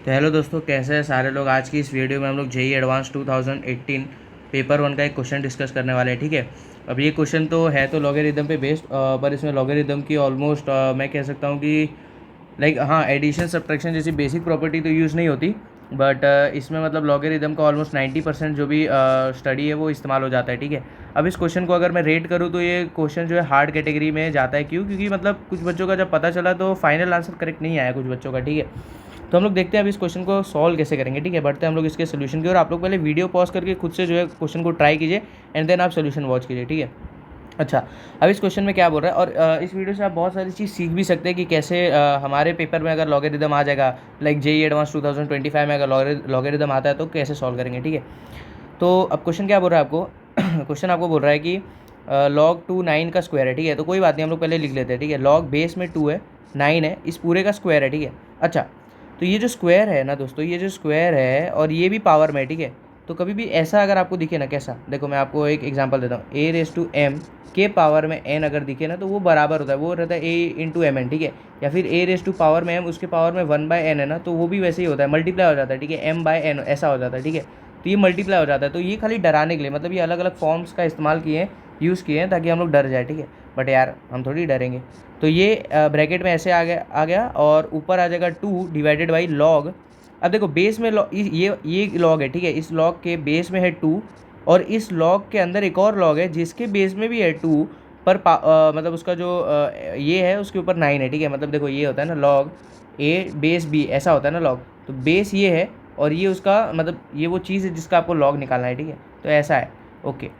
तो हेलो दोस्तों, कैसे हैं सारे लोग। आज की इस वीडियो में हम लोग जेईई एडवांस 2018 पेपर 1 का एक क्वेश्चन डिस्कस करने वाले हैं। ठीक है, अब ये क्वेश्चन तो है तो लॉगरिदम पे बेस्ड, पर इसमें लॉगरिदम की ऑलमोस्ट मैं कह सकता हूँ कि लाइक हाँ, एडिशन सब्ट्रैक्शन जैसी बेसिक प्रॉपर्टी तो यूज़ नहीं होती, बट इसमें मतलब लॉगरिदम का ऑलमोस्ट 90% जो भी स्टडी है वो इस्तेमाल हो जाता है। ठीक है, अब इस क्वेश्चन को अगर मैं रेट करूँ तो ये क्वेश्चन जो है हार्ड कैटेगरी में जाता है। क्यों? क्योंकि मतलब कुछ बच्चों का जब पता चला तो फाइनल आंसर करेक्ट नहीं आया कुछ बच्चों का। ठीक है, तो हम लोग देखते हैं अब इस क्वेश्चन को सॉल्व कैसे करेंगे। ठीक है, बढ़ते हैं हम लोग इसके सोल्यूशन की ओर। आप लोग पहले वीडियो पॉज करके खुद से जो है क्वेश्चन को ट्राई कीजिए एंड देन आप सोल्यूशन वॉच कीजिए। ठीक है, अच्छा, अब इस क्वेश्चन में क्या बोल रहा है, और इस वीडियो से आप बहुत सारी चीज़ सीख भी सकते हैं कि कैसे हमारे पेपर में अगर लॉगरिदम आ जाएगा, लाइक जेईई एडवांस 2025 में अगर लॉगरिदम आता है तो कैसे सॉल्व करेंगे। ठीक है, तो अब क्वेश्चन क्या बोल रहा है आपको क्वेश्चन आपको बोल रहा है कि log 2 9 का स्क्वायर है। ठीक है, तो कोई बात नहीं, हम लोग पहले लिख लेते हैं। ठीक है, log बेस में 2 है, 9 है, इस पूरे का स्क्वायर है। ठीक है, अच्छा, तो ये जो स्क्वायर है ना दोस्तों, ये जो स्क्वायर है और ये भी पावर में है। ठीक है, तो कभी भी ऐसा अगर आपको दिखे ना, कैसा, देखो मैं आपको एक एग्जांपल देता हूँ। a⁻m के पावर में n अगर दिखे ना तो वो बराबर होता है, वो रहता है a × mn। ठीक है, या फिर a⁻पावर में m उसके पावर में 1/n है ना, तो वो भी वैसे ही होता है, मल्टीप्लाई हो जाता है। ठीक है, m/n ऐसा हो जाता है। ठीक है, तो ये मल्टीप्लाई हो जाता है। तो ये खाली डराने के लिए, मतलब ये अलग अलग फॉर्म्स का इस्तेमाल किए हैं, यूज़ किए हैं ताकि हम लोग डर जाए। ठीक है, बट यार हम थोड़ी डरेंगे। तो ये ब्रैकेट में ऐसे आ गया और ऊपर आ जाएगा 2 डिवाइडेड बाई लॉग। अब देखो बेस में ये लॉग है। ठीक है, इस लॉग के बेस में है 2 और इस लॉग के अंदर एक और लॉग है जिसके बेस में भी है 2, पर मतलब उसका जो ये है उसके ऊपर 9 है। ठीक है, मतलब देखो ये होता है ना लॉग ए बेस बी, ऐसा होता है ना लॉग। तो बेस ये है और ये उसका मतलब ये वो चीज़ है जिसका आपको लॉग निकालना है। ठीक है, तो ऐसा है। ओके,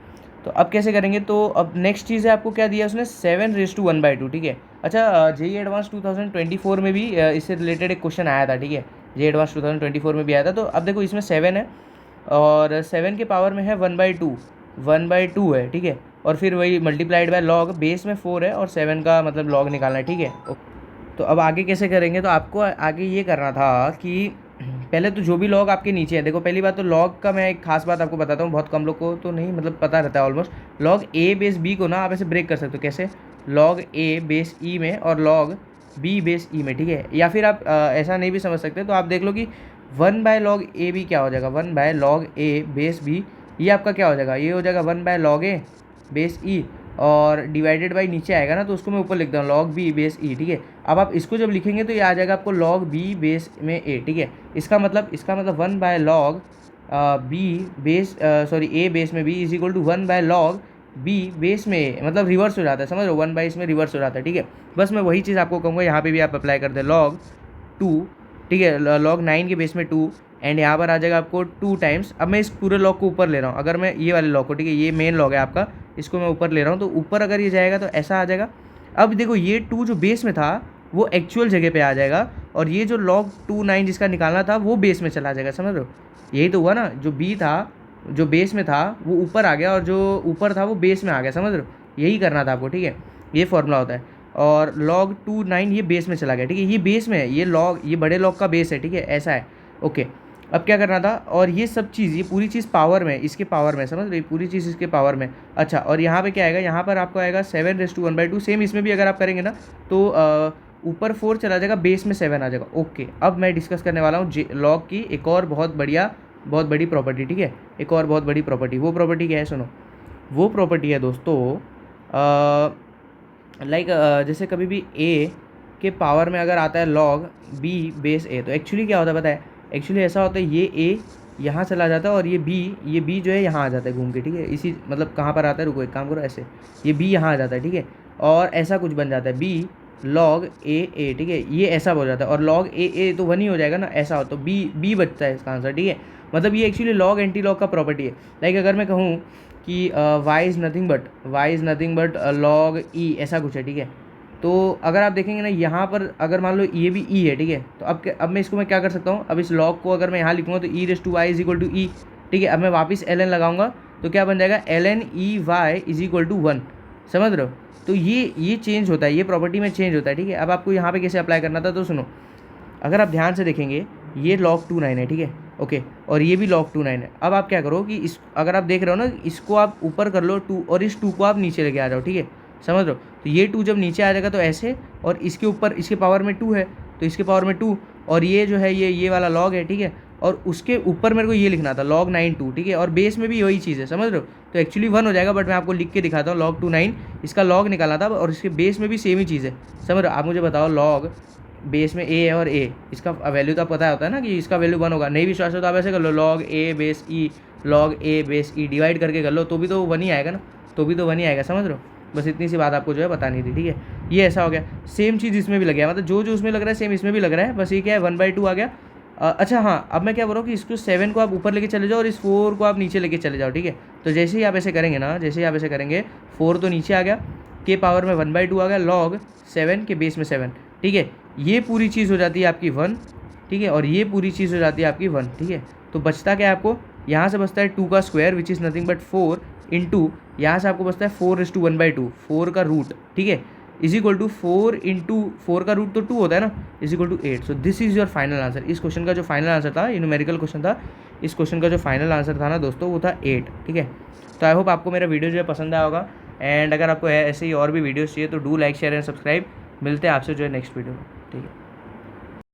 तो अब कैसे करेंगे, तो अब नेक्स्ट चीज़ है, आपको क्या दिया उसने, 7⁻²। ठीक है, अच्छा, जेईई एडवांस 2024 में भी इससे रिलेटेड एक क्वेश्चन आया था। ठीक है, जेईई एडवांस 2024 में भी आया था। तो अब देखो इसमें 7 है और 7 के पावर में है 1/2 है। ठीक है, और फिर वही मल्टीप्लाइड बाय लॉग, बेस में 4 है और 7 का मतलब लॉग निकालना है। ठीक है, तो अब आगे कैसे करेंगे, तो आपको आगे ये करना था कि पहले तो जो भी लॉग आपके नीचे है, देखो पहली बात तो लॉग का मैं एक खास बात आपको बताता हूँ, बहुत कम लोग को तो नहीं मतलब पता रहता है ऑलमोस्ट। लॉग ए बेस बी को ना आप ऐसे ब्रेक कर सकते हो। कैसे? लॉग ए बेस ई में और लॉग बी बेस ई में। ठीक है, या फिर आप ऐसा नहीं भी समझ सकते तो आप देख लो कि 1/log a b क्या हो जाएगा, 1/log a बेस बी, ये आपका क्या हो जाएगा, ये हो जाएगा 1/log a बेस ई, और डिवाइडेड बाई नीचे आएगा ना तो उसको मैं ऊपर लिखता हूँ log b बेस ई। ठीक है, अब आप इसको जब लिखेंगे तो ये आ जाएगा आपको log b बेस में a। ठीक है, इसका मतलब 1/log b base sorry a base में b is equal to 1/log b base में a, मतलब रिवर्स हो जाता है, समझ लो 1 बाई इसमें रिवर्स हो जाता है। ठीक है, बस मैं वही चीज़ आपको कहूँगा, यहाँ पे भी आप अप्लाई कर दें log 2। ठीक है, log 9 के बेस में 2 एंड यहाँ पर आ जाएगा आपको 2 टाइम्स। अब मैं इस पूरे लॉग को ऊपर ले रहा हूँ, अगर मैं ये वाले लॉग को, ठीक है ये मेन लॉग है आपका, इसको मैं ऊपर ले रहा हूँ तो ऊपर अगर ये जाएगा तो ऐसा आ जाएगा। अब देखो ये 2 जो बेस में था वो एक्चुअल जगह पे आ जाएगा और ये जो log 2 9 जिसका निकालना था वो बेस में चला जाएगा। समझ रहे हो, यही तो हुआ ना, जो बी था जो बेस में था वो ऊपर आ गया और जो ऊपर था वो बेस में आ गया। समझ रहे हो, यही करना था आपको। ठीक है, ये फॉर्मूला होता है। और log 2 9 ये बेस में चला गया। ठीक है, ये बेस में है, ये बड़े log का बेस है। ठीक है, ऐसा है। ओके, अब क्या करना था, और ये सब चीज़, ये पूरी चीज़ पावर में, इसके पावर में, समझ रहे, पूरी चीज़ इसके पावर में। अच्छा, और यहाँ पे क्या आएगा, यहाँ पर आपको आएगा 7⁻1/2। सेम इसमें भी अगर आप करेंगे ना तो ऊपर 4 चला जाएगा, बेस में 7 आ जाएगा। ओके, अब मैं डिस्कस करने वाला हूँ लॉग की एक और बहुत बड़ी प्रॉपर्टी। ठीक है, एक और बहुत बड़ी प्रॉपर्टी, वो प्रॉपर्टी क्या है सुनो, वो प्रॉपर्टी है दोस्तों लाइक जैसे कभी भी a के पावर में अगर आता है log b बेस a, तो एक्चुअली क्या होता है पता है, एक्चुअली ऐसा होता है ये a यहाँ चला जाता है और ये b जो है यहाँ आ जाता है घूम के। ठीक है, इसी मतलब कहाँ पर आता है, रुको एक काम करो, ऐसे ये b यहाँ आ जाता है। ठीक है, और ऐसा कुछ बन जाता है b log a। ठीक है, ये ऐसा हो जाता है और log a तो 1 ही हो जाएगा ना, ऐसा हो तो b बचता है इसका आंसर। ठीक है, मतलब ये एक्चुअली लॉग एंटी लॉग का प्रॉपर्टी है। लाइक अगर मैं कहूँ कि y is nothing but log e, ऐसा कुछ है। ठीक है, तो अगर आप देखेंगे ना यहाँ पर, अगर मान लो ये भी e है। ठीक है, तो अब मैं इसको मैं क्या कर सकता हूँ, अब इस log को अगर मैं यहाँ लिखूँगा तो e⁻y इज इक्वल टू ई। ठीक है, अब मैं वापस ln लगाऊंगा तो क्या बन जाएगा, ln e y is equal to 1। समझ रहे हो, तो ये चेंज होता है, ये प्रॉपर्टी में चेंज होता है। ठीक है, अब आपको यहाँ पे कैसे अप्लाई करना था, तो सुनो, अगर आप ध्यान से देखेंगे ये log 2 9 है। ठीक है, ओके, और ये भी log 2 9 है। अब आप क्या करो कि इस, अगर आप देख रहे हो ना, इसको आप ऊपर कर लो 2 और इस 2 को आप नीचे लेके आ जाओ। ठीक है, समझ रहे हो, तो ये 2 जब नीचे आ जाएगा तो ऐसे, और इसके ऊपर इसके पावर में 2 है तो इसके पावर में 2, और ये जो है ये वाला लॉग है, ठीक है, और उसके ऊपर मेरे को ये लिखना था log 9 2, ठीक है, और बेस में भी वही चीज़ है, समझ रहे हो, तो एक्चुअली 1 हो जाएगा, बट मैं आपको लिख के दिखाता हूँ log 2 9, इसका लॉग निकालना था और इसके बेस में भी सेम ही चीज़ है, समझ रहे हो। आप मुझे बताओ लॉग बेस में ए है और ए, इसका वैल्यू तो पता होता है ना कि इसका वैल्यू 1 होगा, नहीं विश्वास हो तो आप ऐसे कर लो log a base E, log a base E divide करके कर लो, तो भी तो 1 ही आएगा ना, तो भी तो 1 ही आएगा, समझ रहे हो। बस इतनी सी बात आपको जो है बतानी थी, ठीक है। ये ऐसा हो गया, सेम चीज़ इसमें भी लग गया, मतलब जो उसमें लग रहा है सेम इसमें भी लग रहा है, बस ये क्या है 1/2 आ गया। अच्छा हाँ, अब मैं क्या बोल रहा हूँ कि इसको 7 को आप ऊपर लेके चले जाओ और इस 4 को आप नीचे लेके चले जाओ, ठीक है। तो जैसे ही आप ऐसे करेंगे ना, जैसे ही आप ऐसे करेंगे 4 तो नीचे आ गया, के पावर में 1/2 आ गया, log 7 के बेस में 7, ठीक है। ये पूरी चीज़ हो जाती है आपकी 1, ठीक है, और ये पूरी चीज़ हो जाती है आपकी 1, ठीक है। तो बचता क्या है आपको, यहाँ से बचता है 2 का square which is nothing but 4 into, यहाँ से आपको बचता है 4:1/2, 4 का रूट, ठीक है, इज इक्वल टू 4 इंटू 4 का रूट तो 2 होता है ना, is equal to 8। So this is your final answer. इस क्वेश्चन का जो फाइनल आंसर था, ये न्यूमेरिकल क्वेश्चन था, इस क्वेश्चन का जो फाइनल आंसर था ना दोस्तों, वो था 8, ठीक है। तो आई होप आपको मेरा वीडियो जो है पसंद आया होगा, एंड अगर आपको ऐसे ही और भी वीडियोस चाहिए तो do like share and subscribe. मिलते हैं आपसे जो है नेक्स्ट वीडियो में, ठीक है।